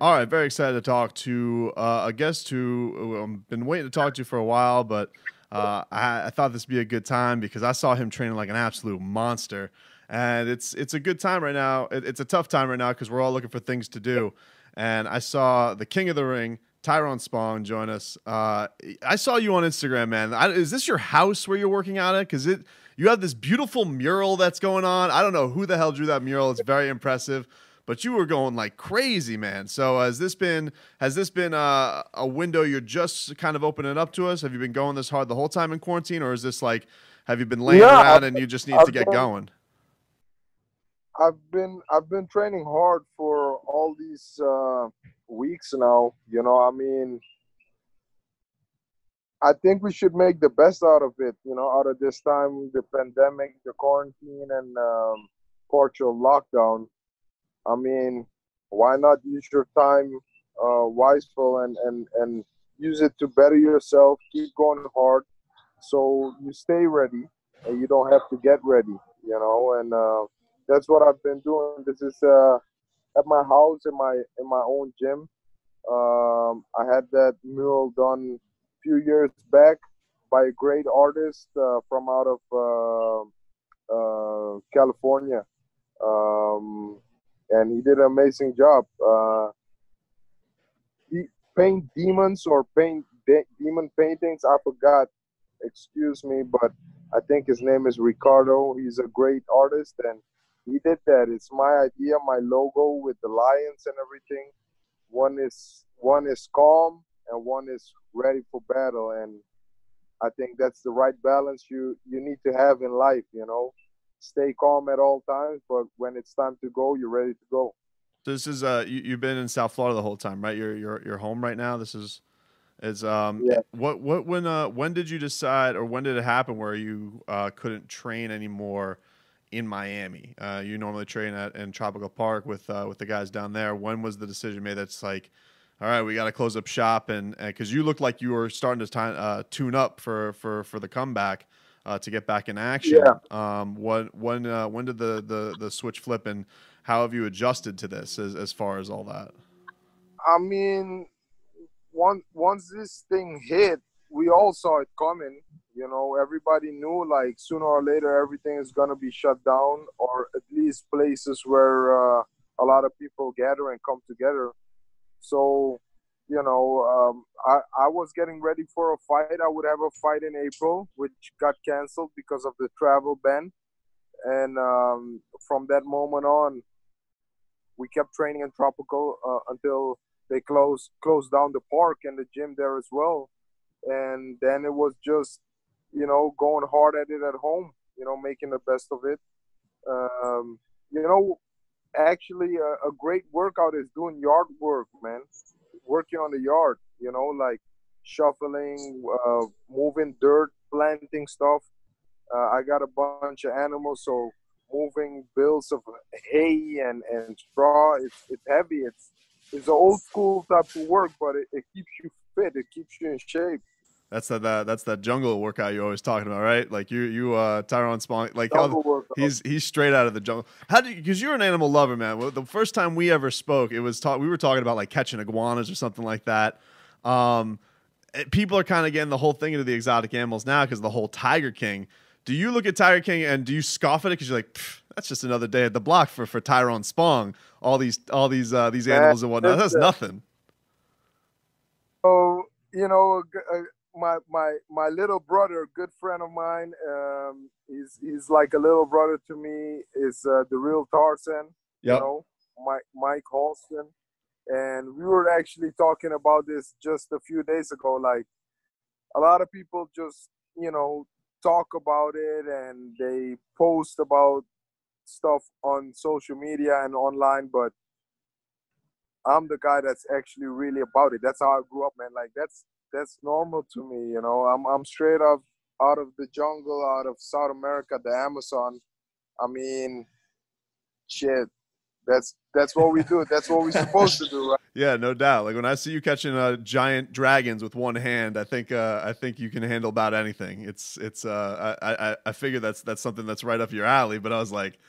All right, very excited to talk to a guest who I've been waiting to talk to for a while, but I thought this would be a good time because I saw him training like an absolute monster, and it's a good time right now. It's a tough time right now because we're all looking for things to do, and I saw the King of the Ring, Tyrone Spong, join us. I saw you on Instagram, man. Is this your house where you're working out at? Because you have this beautiful mural that's going on. I don't know who the hell drew that mural. It's very impressive. But you were going like crazy, man. So has this been a window you're just kind of opening up to us? Have you been going this hard the whole time in quarantine, or is this like have you been laying Yeah, around and you just need to I've get been going? I've been training hard for all these weeks now. I think we should make the best out of it. Out of this time, the pandemic, the quarantine, and partial lockdown. I mean, why not use your time wisely and use it to better yourself, keep going hard, so you stay ready and you don't have to get ready. And that's what I've been doing. This is at my house in my own gym. I had that mural done a few years back by a great artist from out of California, and he did an amazing job. He paint demons or demon paintings. I forgot. Excuse me, but I think his name is Ricardo. He's a great artist, and he did that. It's my idea, my logo with the lions and everything. One is calm and one is ready for battle, and I think that's the right balance you need to have in life. Stay calm at all times, but when it's time to go, you're ready to go. This is you've been in South Florida the whole time, right? You're home right now. This is Yeah. what when did you decide or when did it happen where you couldn't train anymore in Miami? You normally train at in Tropical Park with the guys down there. When was the decision made that's like, all right, we got to close up shop and because you looked like you were starting to tune up for the comeback to get back in Yeah. action. When did the switch flip and how have you adjusted to this as far as all that? I mean, once this thing hit, we all saw it coming. Everybody knew like sooner or later everything is gonna be shut down, or at least places where a lot of people gather and come together. So, I was getting ready for a fight. I would have a fight in April, which got canceled because of the travel ban. And from that moment on, we kept training in Tropical until they closed down the park and the gym there as well. And then it was just going hard at it at home. Making the best of it. Um, you know, Actually, a great workout is doing yard work, man. Working on the yard. Like shuffling, moving dirt, planting stuff. I got a bunch of animals, so moving bales of hay and straw. It's heavy. It's an old school type of work, but it keeps you fit. It keeps you in shape. That's that jungle workout you're always talking about, right? Like you Tyrone Spong, like how Jungle workout. he's straight out of the jungle. How do you? Because you're an animal lover, man. Well, the first time we ever spoke, it was we were talking about like catching iguanas or something like that. Um, People are kind of getting the whole thing into the exotic animals now because the whole Tiger King. Do you look at Tiger King and do you scoff at it because you're like, that's just another day at the block for Tyrone Spong? All these Man, animals and whatnot. That's listen. nothing. So my little brother, a good friend of mine, he's like a little brother to me. Is the real Tarzan, you Yep. know, Mike Halston, and we were actually talking about this just a few days ago. Like a lot of people just talk about it and they post about stuff on social media and online, but I'm the guy that's actually really about it. That's how I grew up, man. Like that's normal to me. I'm straight up out of the jungle, out of South America, the Amazon. I mean, shit. That's what we do. That's what we're supposed to do, right? Yeah, no doubt. Like when I see you catching giant dragons with one hand, I think you can handle about anything. It's I figure that's something that's right up your alley. But I was like,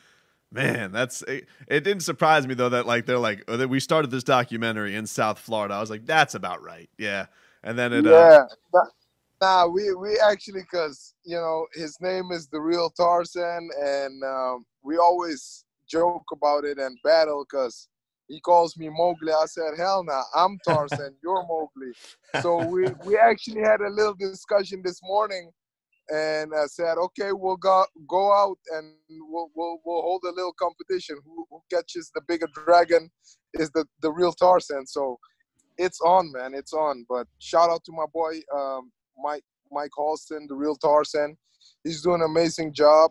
Man, it didn't surprise me though that like they're like that we started this documentary in South Florida. I was like, that's about right. Yeah. And then it Yeah. Nah, we actually, cause his name is the real Tarzan, and we always joke about it and battle, cause he calls me Mowgli. I said, hell nah, I'm Tarzan, you're Mowgli. So we actually had a little discussion this morning, and said, okay, we'll go out and we'll hold a little competition. Who catches the bigger dragon is the real Tarzan. So it's on, man. It's on. But shout out to my boy, Mike Mike Halston, the real Tarzan. He's doing an amazing job.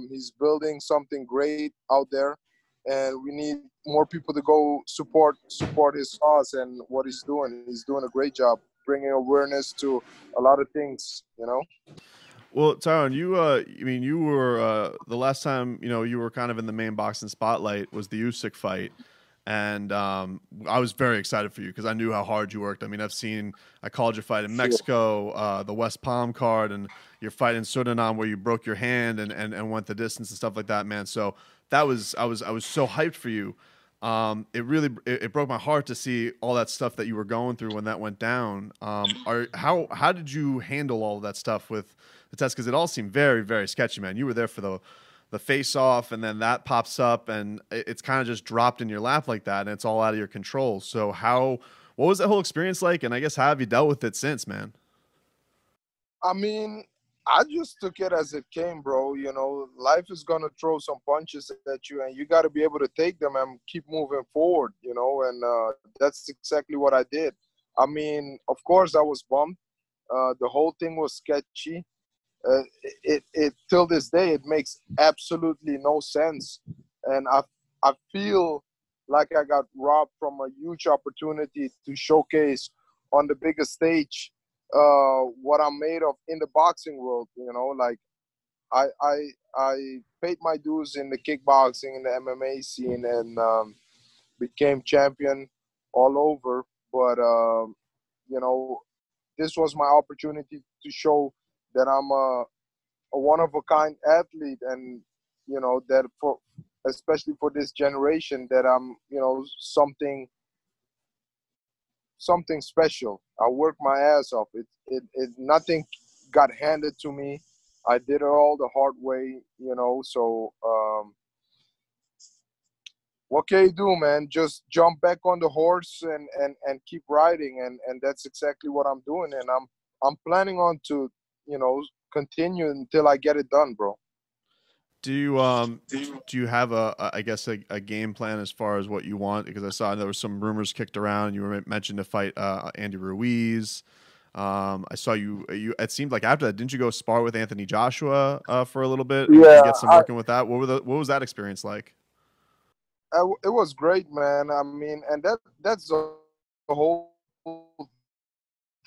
He's building something great out there, and we need more people to go support his cause and what he's doing. He's doing a great job bringing awareness to a lot of things. Well, Tyrone, I mean, you were the last time you were kind of in the main boxing spotlight was the Usyk fight, and I was very excited for you because I knew how hard you worked. I mean, I called your fight in Sure. Mexico, the West Palm card, and your fight in Suriname where you broke your hand and went the distance and stuff like that, man. So I was so hyped for you. It broke my heart to see all that stuff that you were going through when that went down. How did you handle all of that stuff with the test? Because it all seemed very, very sketchy, man. You were there for the face off, and then that pops up, and it's kind of just dropped in your lap like that, and it's all out of your control. So what was that whole experience like? And I guess how have you dealt with it since, man? I mean, I just took it as it came, bro. Life is gonna throw some punches at you, and you got to be able to take them and keep moving forward. And that's exactly what I did. I mean, of course, I was bummed. The whole thing was sketchy. It till this day it makes absolutely no sense, and I feel like I got robbed from a huge opportunity to showcase on the biggest stage what I'm made of in the boxing world. Like I paid my dues in the kickboxing in the MMA scene, and became champion all over. But you know, this was my opportunity to show that I'm a one of a kind athlete, and that for especially for this generation, that I'm something special. I worked my ass off. It nothing got handed to me. I did it all the hard way. So what can you do, man? Just jump back on the horse and keep riding, and that's exactly what I'm doing, and I'm planning on to continue until I get it done, bro. Do you do you have I guess a game plan as far as what you want? Because I saw there were some rumors kicked around. You were mentioned to fight Andy Ruiz. I saw you. It seemed like after that, didn't you go spar with Anthony Joshua for a little bit and Yeah, get some working with that? What was that experience like? it was great, man. I mean, and that's the whole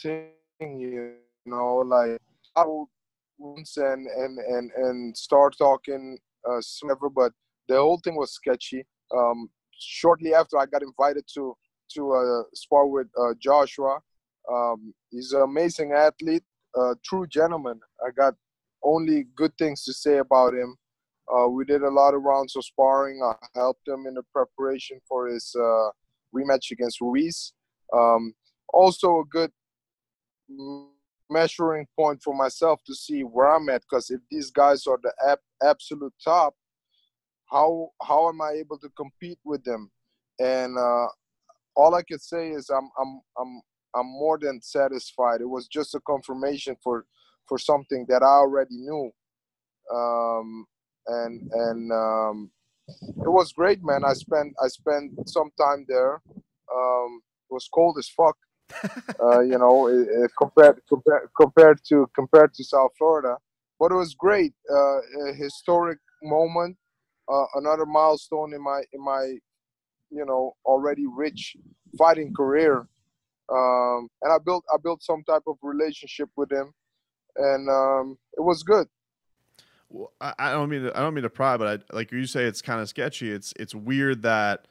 thing, like I would once and start talking but the whole thing was sketchy. Shortly after, I got invited to spar with Joshua. He's an amazing athlete, true gentleman. I got only good things to say about him. We did a lot of rounds of sparring. I helped him in the preparation for his rematch against Ruiz. Also, a good measuring point for myself to see where I'm at. Because if these guys are the absolute top, how am I able to compete with them? And all I could say is I'm more than satisfied. It was just a confirmation for something that I already knew. And it was great, man. I spent some time there. It was cold as fuck, compared to South Florida, but it was great. A historic moment, another milestone in my already rich fighting career. And I built some type of relationship with him, and it was good. Well, I don't mean to pry, but like you say, it's kind of sketchy. It's weird that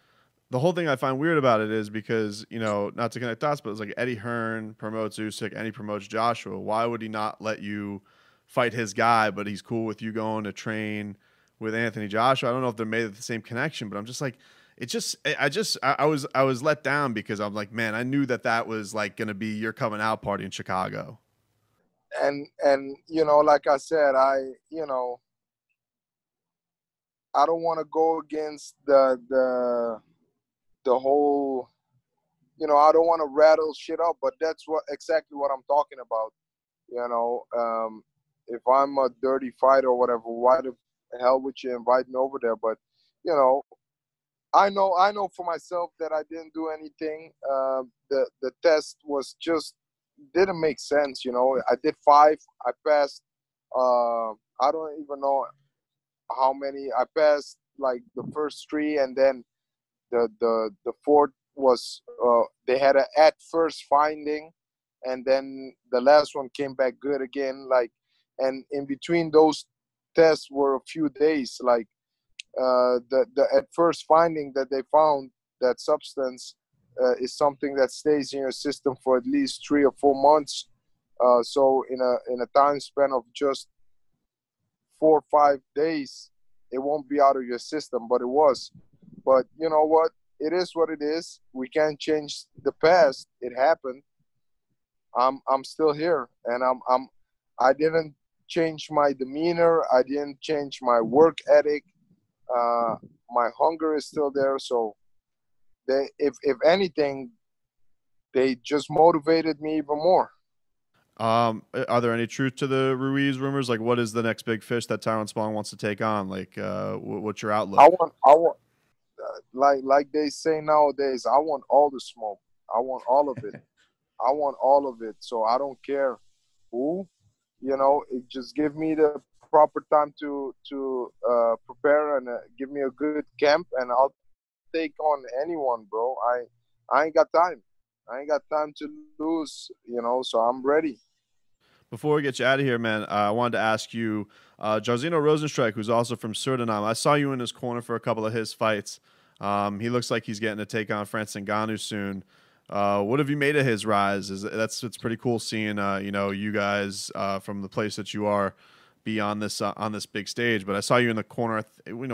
the whole thing I find weird about it is because not to connect dots, but it's like Eddie Hearn promotes Usyk and he promotes Joshua. Why would he not let you fight his guy? But he's cool with you going to train with Anthony Joshua. I don't know if they made the same connection, but I'm just like, it just, I was let down because I'm like, man, I knew that was like going to be your coming out party in Chicago. And like I said, I don't want to go against the whole. I don't want to rattle shit up, but that's exactly what I'm talking about. If I'm a dirty fighter or whatever, why the hell would you invite me over there? But you know, I know for myself that I didn't do anything. The test was just didn't make sense. I did 5. I passed. I don't even know how many. I passed like the first 3, and then the fourth was they had a at first finding, and then the last one came back good again. Like, and in between those tests were a few days. Like the at first finding that they found that substance is something that stays in your system for at least 3 or 4 months. So in a time span of just 4 or 5 days, it won't be out of your system. But it was. But you know what? It is what it is. We can't change the past. It happened. I'm still here, and I didn't change my demeanor. I didn't change my work ethic. Uh, my hunger is still there. So if anything, they just motivated me even more. Are there any truth to the Ruiz rumors? Like, what is the next big fish that Tyrone Spong wants to take on? Like, what's your outlook? I want, like they say nowadays, I want all the smoke. I want all of it. I want all of it. So I don't care who, it just give me the proper time to prepare and give me a good camp, and I'll take on anyone, bro. I ain't got time. I ain't got time to lose, so I'm ready. Before we get you out of here, man, I wanted to ask you, Jairzinho Rozenstruik, who's also from Suriname. I saw you in his corner for a couple of his fights. He looks like he's getting to take on Francis Ngannou soon. What have you made of his rise? It's pretty cool seeing you guys from the place that you are be on this big stage. But I saw you in the corner,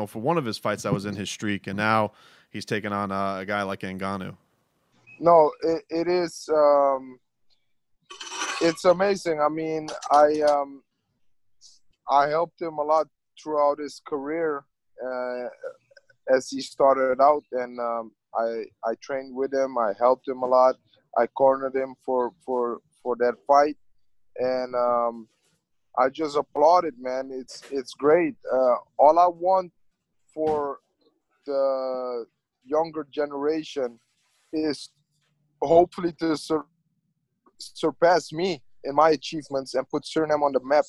for one of his fights that was in his streak, and now he's taking on a guy like Ngannou. No, it is. It's amazing. I mean, I helped him a lot throughout his career as he started out, and I trained with him. I helped him a lot. I cornered him for that fight, and I just applaud it, man. It's great. All I want for the younger generation is hopefully to surpass me in my achievements and put Suriname on the map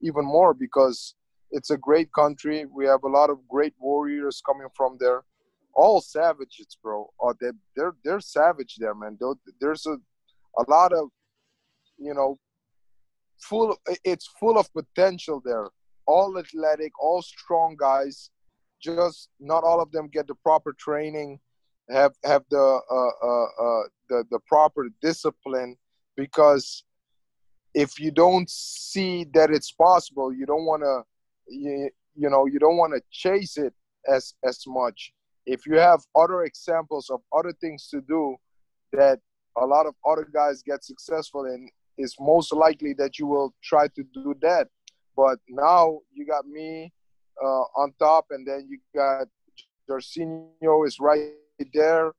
even more, because it's a great country. We have a lot of great warriors coming from there, all savages, bro. Oh, they're savage there, man. There's a lot of you know it's full of potential there. All athletic, all strong guys. Just not all of them get the proper training, have the proper discipline, because if you don't see that it's possible, you don't want to you don't want to chase it as much. If you have other examples of other things to do that a lot of other guys get successful in, it's most likely that you will try to do that. But now you got me on top, and then you got Jairzinho is right there.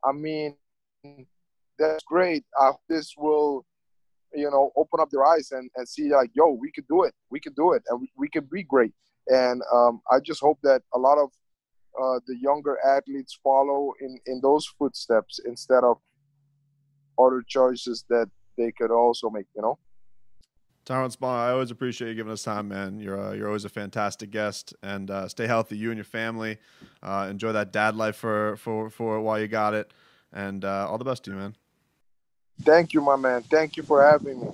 I mean, that's great. I hope this will open up their eyes and see like, yo, we could do it. We could do it, and we could be great. And I just hope that a lot of the younger athletes follow in those footsteps instead of other choices that they could also make. Tyrone Spong, I always appreciate you giving us time, man. You're always a fantastic guest, and stay healthy, you and your family. Enjoy that dad life for while you got it, and all the best to you, man. Thank you, my man. Thank you for having me.